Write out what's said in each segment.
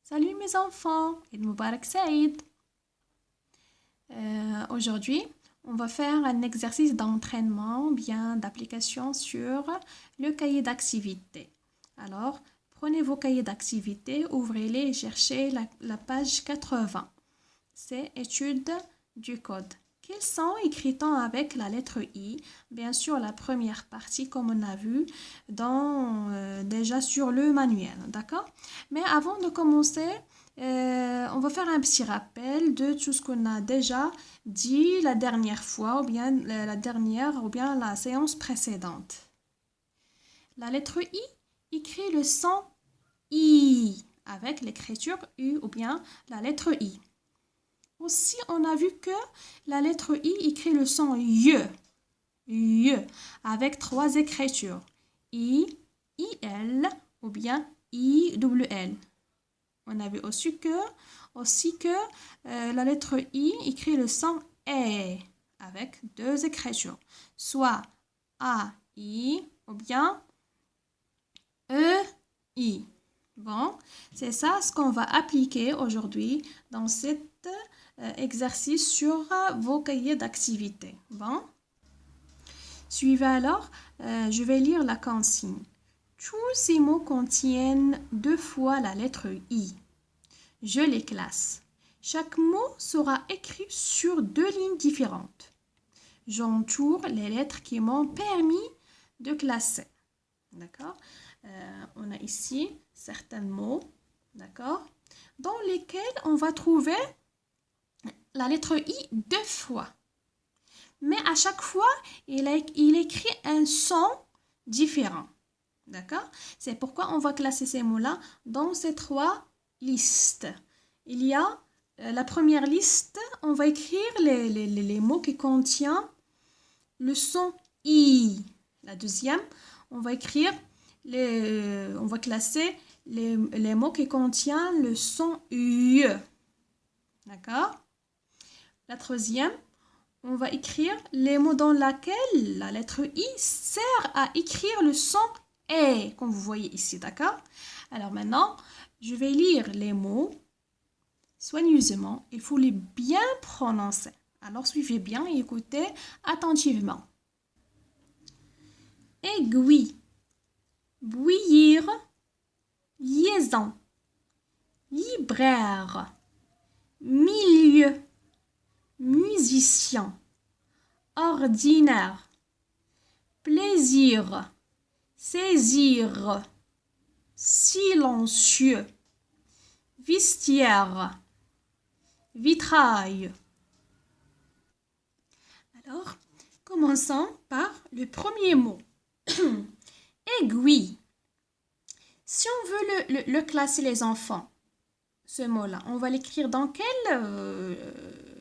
Salut mes enfants, Eid Mubarak Saïd. Aujourd'hui, on va faire un exercice d'entraînement, bien d'application sur le cahier d'activité. Alors, prenez vos cahiers d'activité, ouvrez-les et cherchez la page 80. C'est étude du code. Quels sont écrits-on avec la lettre I? Bien sûr, la première partie, comme on a vu déjà sur le manuel, d'accord? Mais avant de commencer, on va faire un petit rappel de tout ce qu'on a déjà dit la dernière fois, ou bien la séance précédente. La lettre I écrit le son I avec l'écriture U ou bien la lettre I. Aussi, on a vu que la lettre I écrit le son Y, avec trois écritures. I, IL ou bien IWL. On a vu aussi que la lettre I écrit le son E avec deux écritures. Soit AI ou bien EI. Bon, c'est ça ce qu'on va appliquer aujourd'hui dans cet exercice sur vos cahiers d'activité. Bon, suivez alors, je vais lire la consigne. Tous ces mots contiennent deux fois la lettre I. Je les classe. Chaque mot sera écrit sur deux lignes différentes. J'entoure les lettres qui m'ont permis de classer. D'accord? On a ici certains mots, d'accord, dans lesquels on va trouver la lettre I deux fois. Mais à chaque fois, il écrit un son différent. D'accord? C'est pourquoi on va classer ces mots-là dans ces trois listes. Il y a la première liste, on va écrire les mots qui contiennent le son I. La deuxième, on va classer les mots qui contiennent le son U. D'accord? La troisième, on va écrire les mots dans lesquels la lettre I sert à écrire le son E, comme vous voyez ici, d'accord? Alors maintenant, je vais lire les mots soigneusement. Il faut les bien prononcer. Alors suivez bien et écoutez attentivement. Aiguille, bouillir, liaison, libraire, milieu, musicien, ordinaire, plaisir, saisir, silencieux, vestiaire, vitrail. Alors, commençons par le premier mot. Aiguille. Si on veut le classer les enfants, ce mot-là, on va l'écrire dans quelle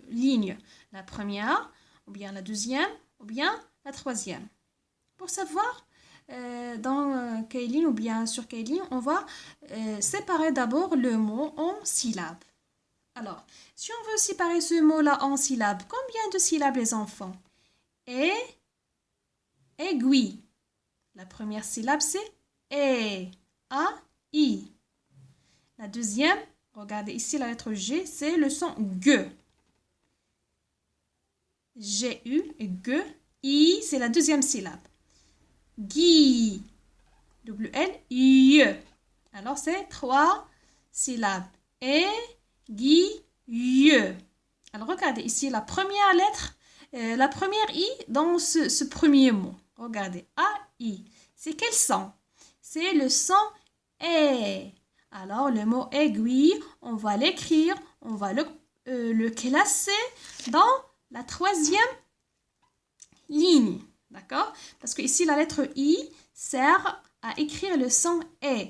ligne? La première, ou bien la deuxième, ou bien la troisième. Pour savoir dans quelle ligne ou bien sur quelle ligne, on va séparer d'abord le mot en syllabes. Alors, si on veut séparer ce mot-là en syllabes, combien de syllabes les enfants? Aiguille. La première syllabe, c'est E. A-I. La deuxième, regardez ici la lettre G, c'est le son G. G-U, G. I, c'est la deuxième syllabe. Gui. W-L-I. Alors, c'est trois syllabes. Gui. Alors, regardez ici la première lettre, la première I dans ce premier mot. Regardez, A-I. C'est quel son? C'est le son E. Alors, le mot aiguille, on va l'écrire, on va le classer dans la troisième ligne. D'accord? Parce que ici, la lettre I sert à écrire le son E.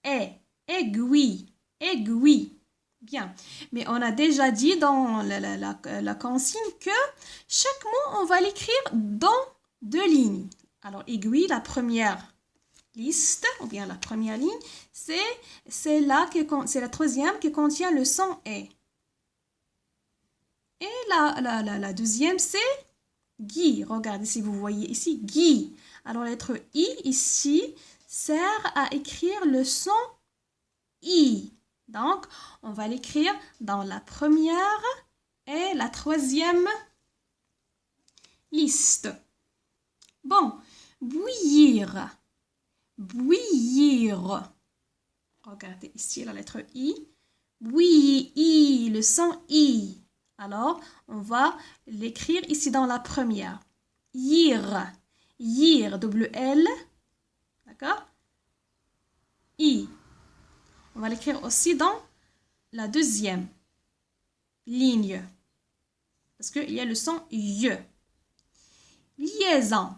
E. Aiguille. Aiguille. Bien. Mais on a déjà dit dans la consigne que chaque mot, on va l'écrire dans deux lignes. Alors, aiguille, la première liste, ou bien la première ligne, c'est la troisième qui contient le son E. Et la deuxième, c'est Guy. Regardez si vous voyez ici, Guy. Alors, la lettre I, ici, sert à écrire le son I Donc, on va l'écrire dans la première et la troisième liste. Bon, bouillir. Bouillir. Regardez ici la lettre I. Oui, le son I. Alors, on va l'écrire ici dans la première. Yir. Yir, double L. D'accord? I. On va l'écrire aussi dans la deuxième ligne. Parce qu'il y a le son Y. Liaison.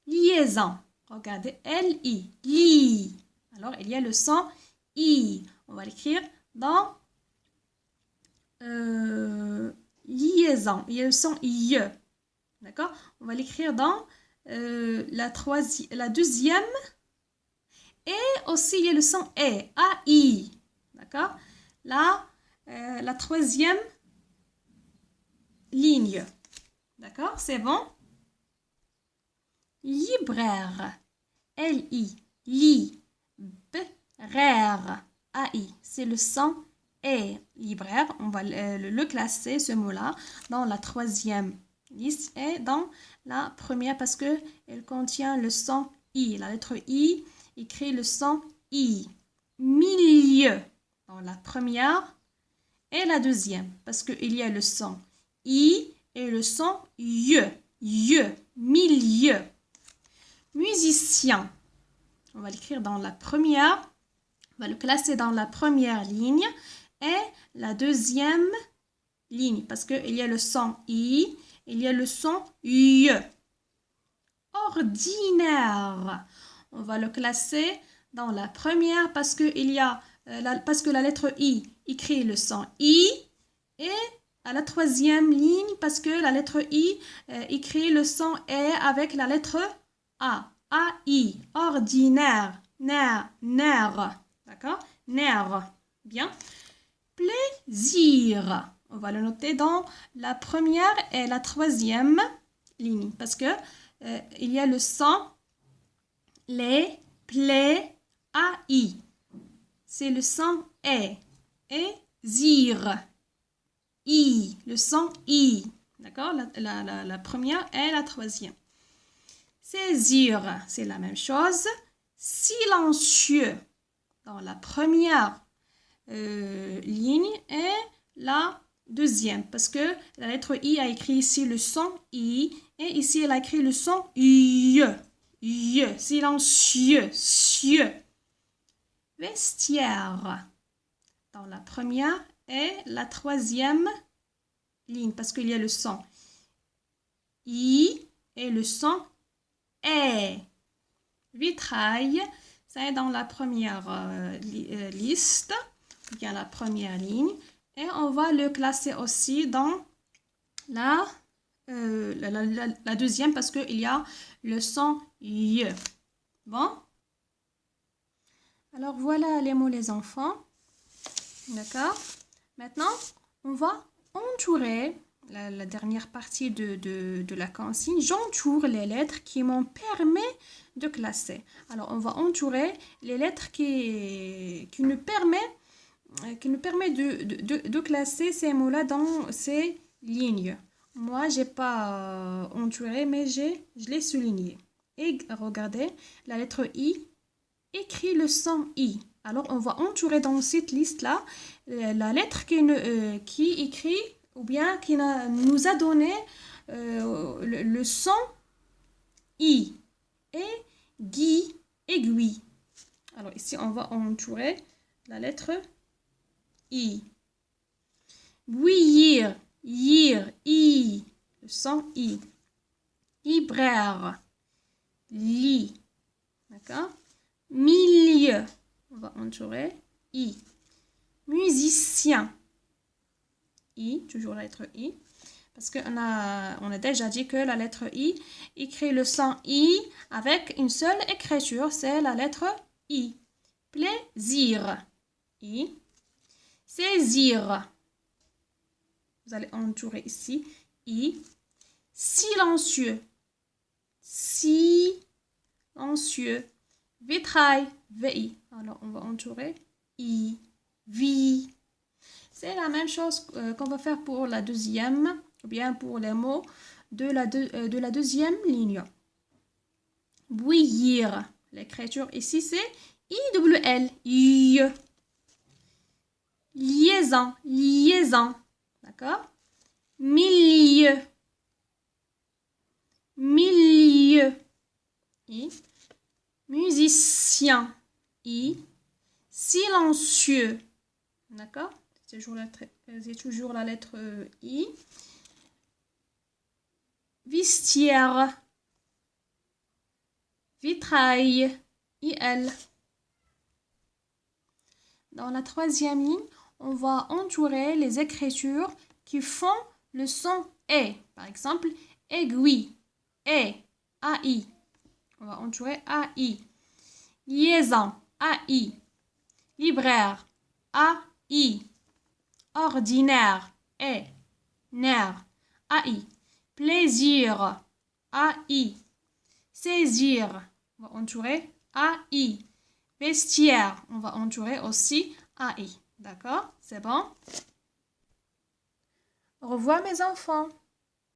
Liaison. Regardez, L-I. Li. Alors, il y a le son I. On va l'écrire dans liaison. Il y a le son Y. D'accord? On va l'écrire dans la deuxième. Et aussi, il y a le son E. A-I. D'accord? Là, la troisième ligne. D'accord? C'est bon? Libraire. L-I. Li. B-R-R. A-I. C'est le son E. Libraire. On va le classer, ce mot-là, dans la troisième liste et dans la première parce qu'elle contient le son I. La lettre I écrit le son I. Milieu. Dans la première et la deuxième parce qu'il y a le son I et le son Y. Y. Milieu. Musicien. On va l'écrire dans la première. On va le classer dans la première ligne et la deuxième ligne parce qu'il y a le son I, il y a le son Y. Ordinaire. On va le classer dans la première parce que la lettre I écrit le son I et à la troisième ligne parce que la lettre I écrit le son E avec la lettre A. A-I. Ordinaire. Nerf. D'accord? Nerf. Bien. Plaisir. On va le noter dans la première et la troisième ligne parce que il y a le son les, plais, A-I. C'est le son E. Et zir. I. Le son I. D'accord? La première et la troisième. Saisir, c'est la même chose. Silencieux. Dans la première ligne et la deuxième. Parce que la lettre I a écrit ici le son I. Et ici, elle a écrit le son Y. Y. Silencieux. Cieux. Vestiaire. Dans la première et la troisième ligne. Parce qu'il y a le son I et le son E. Vitrail. Ça est dans la première liste, bien la première ligne. Et on va le classer aussi dans la deuxième parce qu'il y a le son Y. Bon. Alors voilà les mots les enfants. D'accord. Maintenant, on va entourer la dernière partie de la consigne. J'entoure les lettres qui m'ont permis de classer. Alors, on va entourer les lettres qui nous permet de classer ces mots-là dans ces lignes. Moi, j'ai pas entouré, mais je l'ai souligné. Et regardez, la lettre I écrit le son I. Alors, on va entourer dans cette liste-là la lettre qui écrit ou bien qui nous a donné le son I. Et Guy, aiguille. Alors ici, on va entourer la lettre I. Bouillir, yir, I. Le son I. Libraire, li. D'accord? Milieu. On va entourer I. Musicien. I, toujours la lettre I. Parce qu'on a déjà dit que la lettre I écrit le son I avec une seule écriture, c'est la lettre I. Plaisir. I. Saisir. Vous allez entourer ici. I. Silencieux. Silencieux. Vitrail. VI. Alors, on va entourer I. la même chose qu'on va faire pour la deuxième, ou bien pour les mots de la deuxième ligne. Bouillir. L'écriture ici, c'est I-W-L. I. Liaison. Liaison. D'accord? Milieu. Milieu. I. Musicien. I. Silencieux. D'accord? C'est toujours la lettre I. Vestiaire. Vitrail. IL. Dans la troisième ligne, on va entourer les écritures qui font le son E. Par exemple, aiguille. E. AI. On va entourer AI. Liaison. AI. Libraire. AI. Ordinaire. E. Nerf. AI. Plaisir. AI. Saisir. On va entourer AI. Vestiaire. On va entourer aussi AI. D'accord? C'est bon? Au revoir mes enfants.